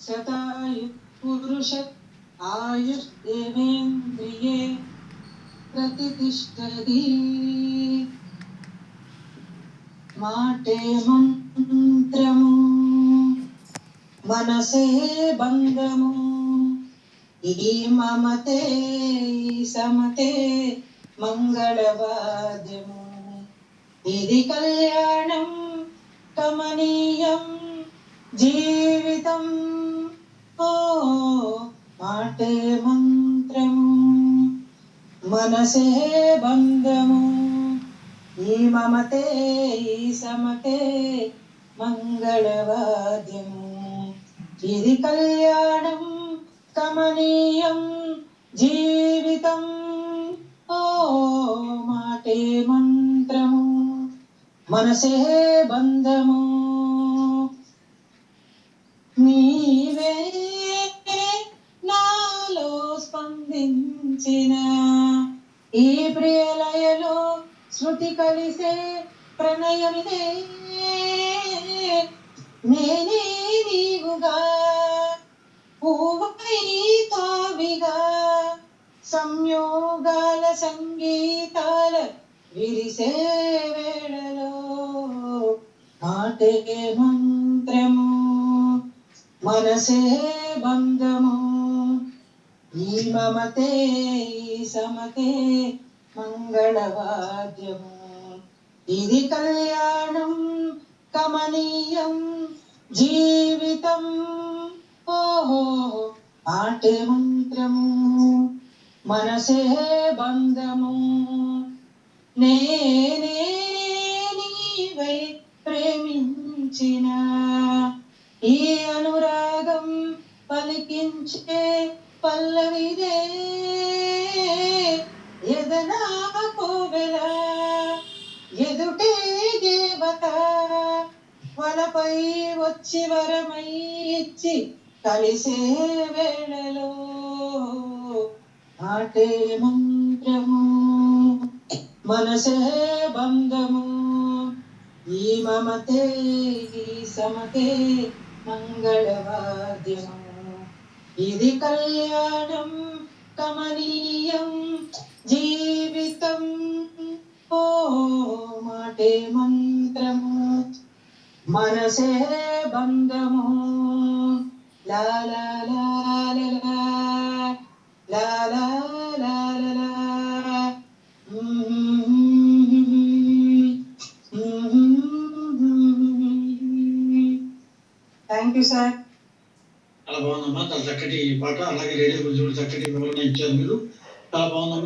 శతాయు పురుష ఆయుర్దేవేంద్రియే ప్రతిష్టతి. మాటే మంత్రము మనసే బంధము ఈ మమతే సమతే మంగళవాద్యము. ఇది కళ్యాణం కమనీయం జీవితం. ఓ మాటే మంత్రము మనసే బంధము ఈ మమతే ఈ సమతే మంగళవాద్యము. ఇది కళ్యాణం కమనీయం జీవితం. ఓ మాటే మంత్రము మనసే బంధము. నీవే నాలో స్పందించిన ఈ ప్రియలయలో శృతి కలిసే ప్రణయమిదే. నేనే నీవుగా పూవై తావిగా సంయోగాల సంగీతాల విరిసే వేళలో మాటే మంత్రము మనసే బంధము ఈ మమతే ఈ సమతే మంగళవాద్యము. ఇది కళ్యాణం కమనీయం జీవితం. ఓహో మాటే మంత్రము మనసే బంధము. నేనే నీవై ప్రేమించిన ఈ అనురాగం పలికించే పల్లవిదే. ఎదనా కోవెల ఎదుటే దేవత వలపై వచ్చి వరమై ఇచ్చి కలిసే వేళలో మాటే మంత్రము మనసే బంధము ఈ మమతే ఈ సమతే మంగళవాద్యము. ఇది కళ్యాణం కమనీయం జీవితం. ఓ మాటే మంత్రము మనసే బంధము. లా లా లా లా లా లా లా లా. Thank you sir. చాలా బాగుందమ్మా, చాలా చక్కటి పాట. అలాగే రేడియో గురించి కూడా చక్కటి వివరణ ఇచ్చారు మీరు. చాలా బాగుందమ్మా.